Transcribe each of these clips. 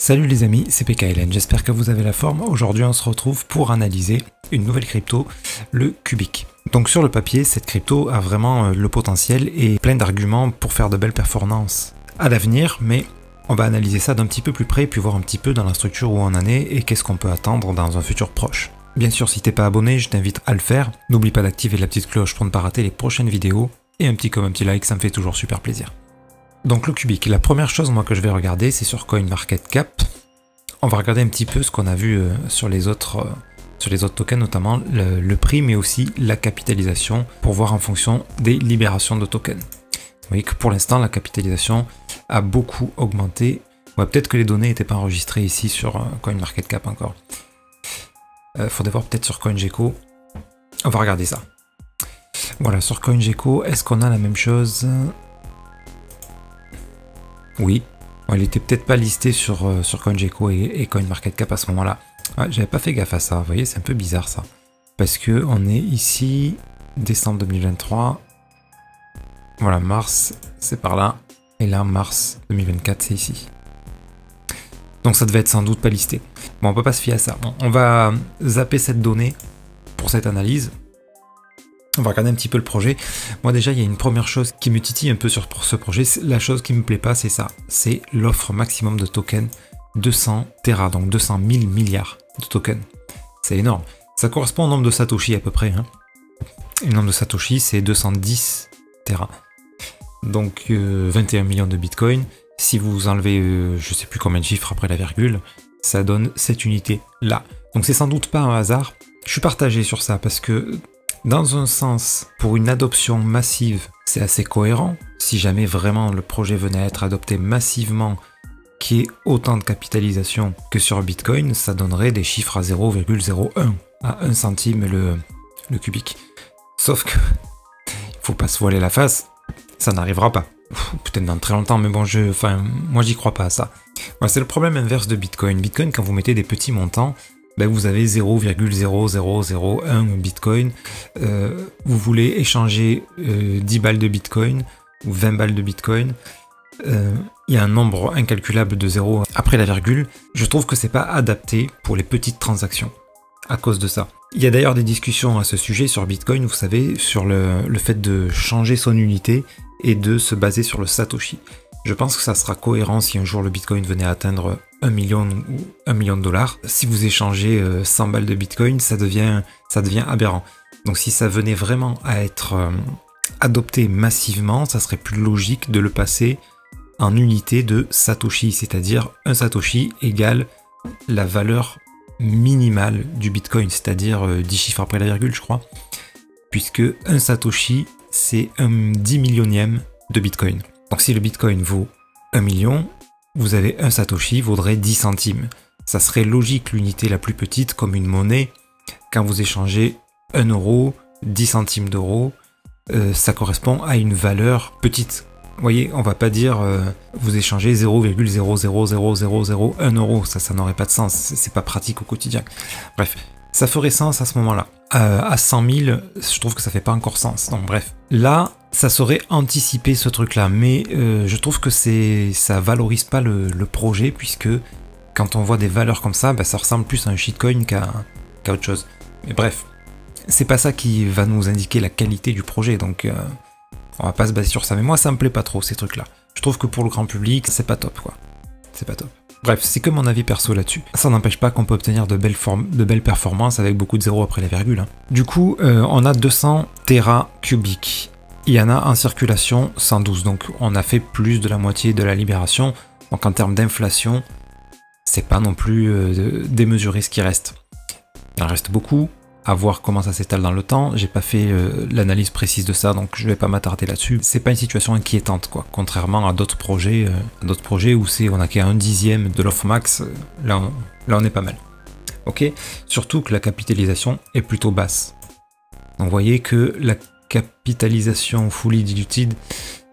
Salut les amis, c'est PKLN, j'espère que vous avez la forme. Aujourd'hui on se retrouve pour analyser une nouvelle crypto, le Cubic. Donc sur le papier, cette crypto a vraiment le potentiel et plein d'arguments pour faire de belles performances à l'avenir, mais on va analyser ça d'un petit peu plus près, puis voir un petit peu dans la structure où on en est et qu'est-ce qu'on peut attendre dans un futur proche. Bien sûr, si t'es pas abonné, je t'invite à le faire. N'oublie pas d'activer la petite cloche pour ne pas rater les prochaines vidéos, et un petit like, ça me fait toujours super plaisir. Donc le Cubic, la première chose moi que je vais regarder, c'est sur CoinMarketCap. On va regarder un petit peu ce qu'on a vu sur les autres tokens, notamment le prix, mais aussi la capitalisation, pour voir en fonction des libérations de tokens. Vous voyez que pour l'instant, la capitalisation a beaucoup augmenté. Ouais, peut-être que les données n'étaient pas enregistrées ici sur CoinMarketCap encore. Faudrait voir peut-être sur CoinGecko. On va regarder ça. Voilà, sur CoinGecko, est-ce qu'on a la même chose? Oui. Bon, il était peut-être pas listé sur CoinGecko et CoinMarketCap à ce moment-là. Ouais, j'avais pas fait gaffe à ça, vous voyez, c'est un peu bizarre ça. Parce que on est ici, décembre 2023. Voilà, mars, c'est par là. Et là, mars 2024, c'est ici. Donc ça devait être sans doute pas listé. Bon, on peut pas se fier à ça. Bon, on va zapper cette donnée pour cette analyse. On va regarder un petit peu le projet. Moi déjà, il y a une première chose qui me titille un peu pour ce projet. La chose qui me plaît pas, c'est ça. C'est l'offre maximum de tokens. 200 Tera, donc 200 000 milliards de tokens. C'est énorme. Ça correspond au nombre de Satoshi à peu près. Hein. Et le nombre de Satoshi, c'est 210 Tera. Donc 21 millions de Bitcoin. Si vous enlevez, je sais plus combien de chiffres après la virgule, ça donne cette unité-là. Donc c'est sans doute pas un hasard. Je suis partagé sur ça parce que dans un sens, pour une adoption massive, c'est assez cohérent. Si jamais vraiment le projet venait à être adopté massivement, qui est autant de capitalisation que sur Bitcoin, ça donnerait des chiffres à 0,01, à 1 centime le cubic. Sauf que, il faut pas se voiler la face, ça n'arrivera pas. Peut-être dans très longtemps, mais bon, moi j'y crois pas à ça. Voilà, c'est le problème inverse de Bitcoin. Bitcoin, quand vous mettez des petits montants, ben vous avez 0,0001 Bitcoin. Vous voulez échanger 10 balles de Bitcoin ou 20 balles de Bitcoin. Il y a un nombre incalculable de zéros après la virgule. Je trouve que c'est pas adapté pour les petites transactions à cause de ça. Il y a d'ailleurs des discussions à ce sujet sur Bitcoin, vous savez, sur le fait de changer son unité et de se baser sur le Satoshi. Je pense que ça sera cohérent si un jour le Bitcoin venait à atteindre 1 million ou 1 million de dollars. Si vous échangez 100 balles de Bitcoin, ça devient aberrant. Donc si ça venait vraiment à être adopté massivement, ça serait plus logique de le passer en unité de Satoshi, c'est-à-dire un Satoshi égale la valeur minimale du Bitcoin, c'est-à-dire 10 chiffres après la virgule, je crois, puisque un Satoshi, c'est un 10 millionième de Bitcoin. Donc si le Bitcoin vaut 1 million, vous avez un Satoshi vaudrait 10 centimes. Ça serait logique l'unité la plus petite comme une monnaie. Quand vous échangez 1 euro, 10 centimes d'euros, ça correspond à une valeur petite. Vous voyez, on va pas dire vous échangez 0,000001 euro, ça n'aurait pas de sens, c'est pas pratique au quotidien. Bref, ça ferait sens à ce moment-là. À 100 000, je trouve que ça fait pas encore sens. Donc bref, là, ça saurait anticiper ce truc-là, mais je trouve que ça valorise pas le projet, puisque quand on voit des valeurs comme ça, bah, ça ressemble plus à un shitcoin qu'à autre chose. Mais bref, c'est pas ça qui va nous indiquer la qualité du projet, donc on va pas se baser sur ça. Mais moi, ça me plaît pas trop, ces trucs-là. Je trouve que pour le grand public, c'est pas top, quoi. C'est pas top. Bref, c'est que mon avis perso là-dessus. Ça n'empêche pas qu'on peut obtenir de belles performances avec beaucoup de zéros après la virgule. Hein. Du coup, on a 200 Tera Cubic. Il y en a en circulation 112, donc on a fait plus de la moitié de la libération. Donc en termes d'inflation, c'est pas non plus démesuré ce qui reste. Il en reste beaucoup. À voir comment ça s'étale dans le temps. J'ai pas fait l'analyse précise de ça, donc je vais pas m'attarder là-dessus. C'est pas une situation inquiétante, quoi. Contrairement à d'autres projets où on a qu'à 1/10 de l'offre max. Là, on est pas mal. Ok. Surtout que la capitalisation est plutôt basse. Donc, vous voyez que la capitalisation fully diluted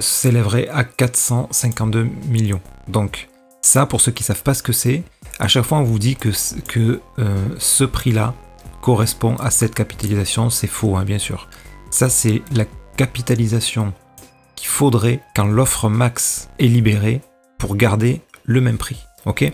s'élèverait à 452 millions. Donc, ça, pour ceux qui savent pas ce que c'est, à chaque fois on vous dit que ce prix-là correspond à cette capitalisation, c'est faux, hein, bien sûr. Ça, c'est la capitalisation qu'il faudrait quand l'offre max est libérée pour garder le même prix. Ok ?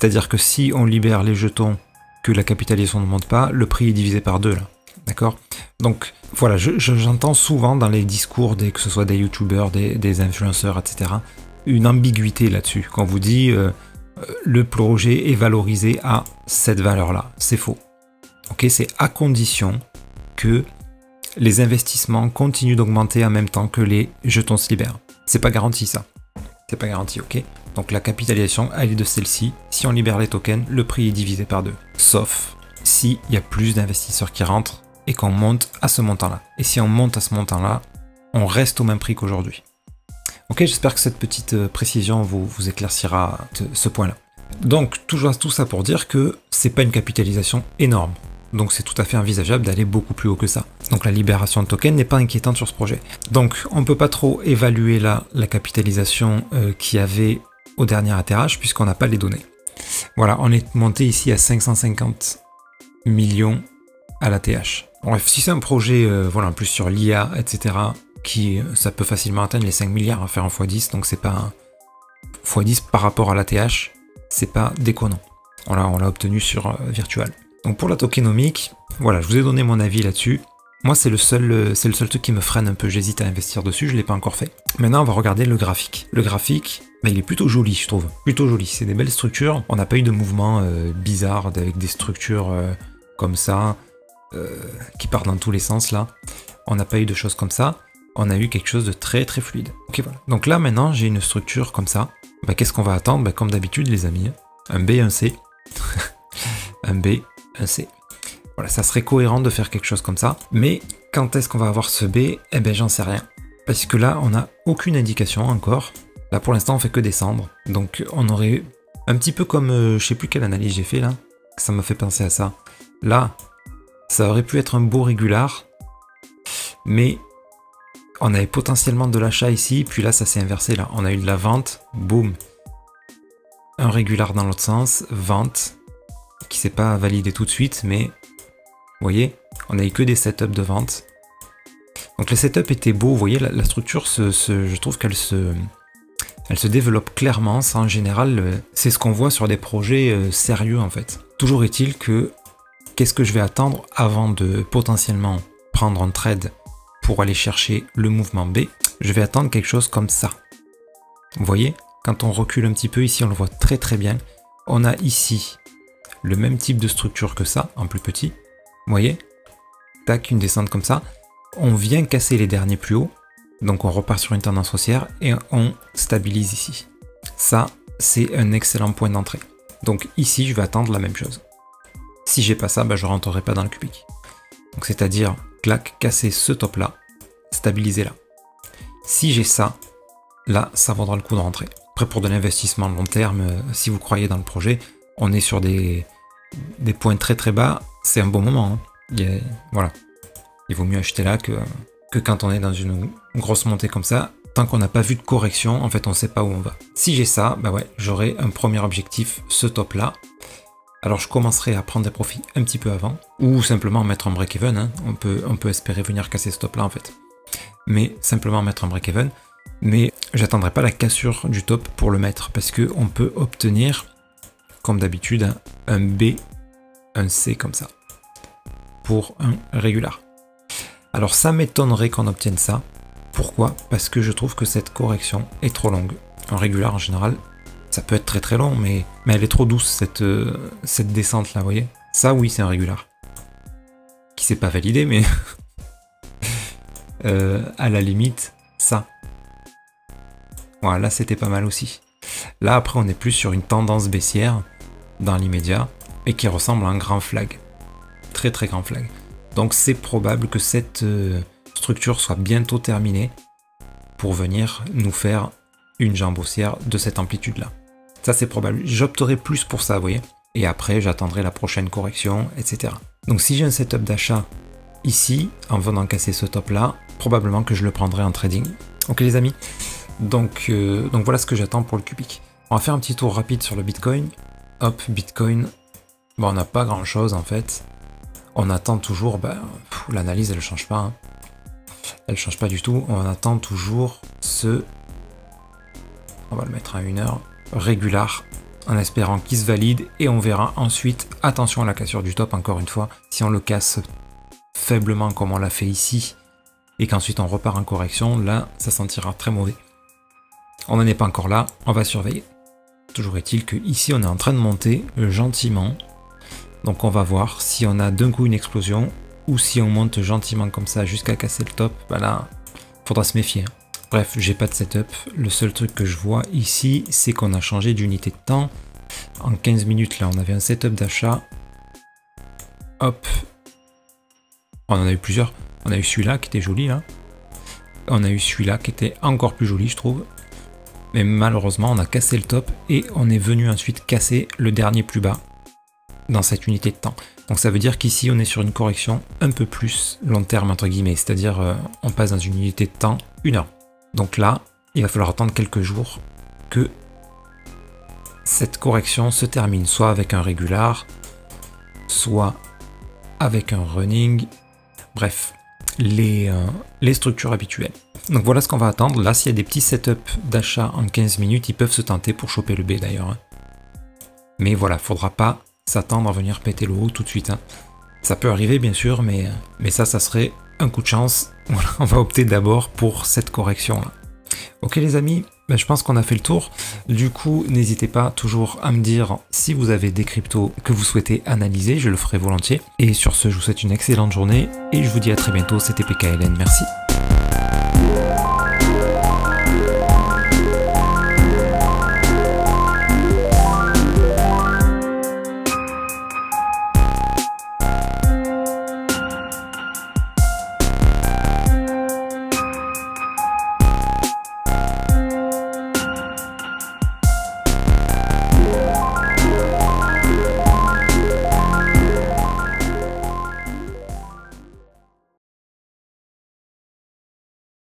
C'est-à-dire que si on libère les jetons, que la capitalisation ne monte pas, le prix est divisé par 2 là. D'accord? Donc voilà, j'entends souvent dans les discours, que ce soit des youtubeurs, des influenceurs, etc., une ambiguïté là-dessus. Quand on vous dit le projet est valorisé à cette valeur-là, c'est faux. Ok, c'est à condition que les investissements continuent d'augmenter en même temps que les jetons se libèrent. C'est pas garanti ça. C'est pas garanti, ok? Donc la capitalisation, elle est de celle-ci. Si on libère les tokens, le prix est divisé par 2. Sauf s'il y a plus d'investisseurs qui rentrent et qu'on monte à ce montant-là. Et si on monte à ce montant-là, on reste au même prix qu'aujourd'hui. Ok, j'espère que cette petite précision vous éclaircira ce point-là. Donc, toujours tout ça pour dire que c'est pas une capitalisation énorme. Donc c'est tout à fait envisageable d'aller beaucoup plus haut que ça. Donc la libération de tokens n'est pas inquiétante sur ce projet. Donc on ne peut pas trop évaluer là la capitalisation qu'il y avait au dernier atterrage puisqu'on n'a pas les données. Voilà, on est monté ici à 550 millions à l'ATH. Bref, si c'est un projet, voilà, en plus sur l'IA, etc., ça peut facilement atteindre les 5 milliards à faire en x10, donc c'est pas x10 par rapport à l'ATH, c'est pas déconnant. On l'a obtenu sur Virtual. Donc pour la tokenomique, voilà, je vous ai donné mon avis là-dessus. Moi, c'est le seul truc qui me freine un peu. J'hésite à investir dessus, je ne l'ai pas encore fait. Maintenant, on va regarder le graphique. Le graphique, bah, il est plutôt joli, je trouve. Plutôt joli. C'est des belles structures. On n'a pas eu de mouvements bizarres avec des structures comme ça, qui partent dans tous les sens là. On n'a pas eu de choses comme ça. On a eu quelque chose de très très fluide. Ok, voilà. Donc là, maintenant, j'ai une structure comme ça. Bah, qu'est-ce qu'on va attendre? Bah, comme d'habitude, les amis. Un B, un C. Un B, un C. Voilà, ça serait cohérent de faire quelque chose comme ça. Mais quand est-ce qu'on va avoir ce B? Eh ben, j'en sais rien. Parce que là, on n'a aucune indication encore. Là, pour l'instant, on fait que descendre. Donc, on aurait un petit peu comme, je sais plus quelle analyse j'ai fait là. Ça m'a fait penser à ça. Là, ça aurait pu être un beau régular. Mais on avait potentiellement de l'achat ici. Puis là, ça s'est inversé là. On a eu de la vente. Boum. Un régular dans l'autre sens. Vente. Qui s'est pas validé tout de suite, mais vous voyez, on n'a eu que des setups de vente. Donc le setup était beau, vous voyez, la structure, je trouve qu'elle se développe clairement. Ça, en général, c'est ce qu'on voit sur des projets sérieux, en fait. Toujours est-il que, qu'est-ce que je vais attendre avant de potentiellement prendre un trade pour aller chercher le mouvement B? Je vais attendre quelque chose comme ça. Vous voyez, quand on recule un petit peu, ici, on le voit très très bien. On a ici le même type de structure que ça, en plus petit. Vous voyez? Tac, une descente comme ça. On vient casser les derniers plus hauts. Donc on repart sur une tendance haussière et on stabilise ici. Ça, c'est un excellent point d'entrée. Donc ici, je vais attendre la même chose. Si j'ai pas ça, bah, je rentrerai pas dans le cubique. Donc c'est-à-dire, clac, casser ce top là, stabiliser là. Si j'ai ça, là, ça vaudra le coup de rentrer. Après, pour de l'investissement long terme, si vous croyez dans le projet, on est sur des points très très bas, c'est un bon moment. Hein. Voilà. Il vaut mieux acheter là que quand on est dans une grosse montée comme ça. Tant qu'on n'a pas vu de correction, en fait, on ne sait pas où on va. Si j'ai ça, bah ouais, j'aurai un premier objectif, ce top là. Alors je commencerai à prendre des profits un petit peu avant, ou simplement mettre un break-even. Hein. On peut espérer venir casser ce top là en fait. Mais simplement mettre un break-even. Mais j'attendrai pas la cassure du top pour le mettre, parce qu'on peut obtenir, comme d'habitude, un B, un C comme ça, pour un régular. Alors ça m'étonnerait qu'on obtienne ça. Pourquoi? Parce que je trouve que cette correction est trop longue. Un régular en général, ça peut être très très long, mais elle est trop douce cette descente là, vous voyez? Ça oui, c'est un régular. Qui s'est pas validé, mais à la limite, ça. Voilà, là c'était pas mal aussi. Là après on est plus sur une tendance baissière dans l'immédiat et qui ressemble à un grand flag. Très très grand flag. Donc c'est probable que cette structure soit bientôt terminée pour venir nous faire une jambe haussière de cette amplitude là. Ça c'est probable. J'opterai plus pour ça, vous voyez. Et après j'attendrai la prochaine correction, etc. Donc si j'ai un setup d'achat ici, en venant casser ce top là, probablement que je le prendrai en trading. Ok les amis, donc voilà ce que j'attends pour le cubique. On va faire un petit tour rapide sur le Bitcoin. Hop, Bitcoin. Bon, on n'a pas grand chose en fait. On attend toujours, l'analyse elle change pas. Hein. Elle change pas du tout. On attend toujours ce. On va le mettre à 1 heure. Régular en espérant qu'il se valide et on verra ensuite, attention à la cassure du top encore une fois, si on le casse faiblement comme on l'a fait ici et qu'ensuite on repart en correction, là ça sentira très mauvais. On n'en est pas encore là, on va surveiller. Toujours est-il que ici on est en train de monter gentiment, donc on va voir si on a d'un coup une explosion ou si on monte gentiment comme ça jusqu'à casser le top, bah là faudra se méfier. Bref, j'ai pas de setup, le seul truc que je vois ici c'est qu'on a changé d'unité de temps. En 15 minutes là on avait un setup d'achat, hop, on en a eu plusieurs, on a eu celui-là qui était joli là, on a eu celui-là qui était encore plus joli je trouve, mais malheureusement on a cassé le top et on est venu ensuite casser le dernier plus bas dans cette unité de temps. Donc ça veut dire qu'ici on est sur une correction un peu plus long terme entre guillemets, c'est-à-dire on passe dans une unité de temps 1 heure. Donc là il va falloir attendre quelques jours que cette correction se termine, soit avec un régular, soit avec un running, bref, les structures habituelles. Donc voilà ce qu'on va attendre. Là s'il y a des petits setups d'achat en 15 minutes, ils peuvent se tenter pour choper le B d'ailleurs. Mais voilà, faudra pas s'attendre à venir péter le haut tout de suite. Ça peut arriver bien sûr, mais ça serait un coup de chance. Voilà, on va opter d'abord pour cette correction là. Ok les amis, ben, je pense qu'on a fait le tour. Du coup, n'hésitez pas toujours à me dire si vous avez des cryptos que vous souhaitez analyser, je le ferai volontiers. Et sur ce, je vous souhaite une excellente journée et je vous dis à très bientôt, c'était PKLN, merci.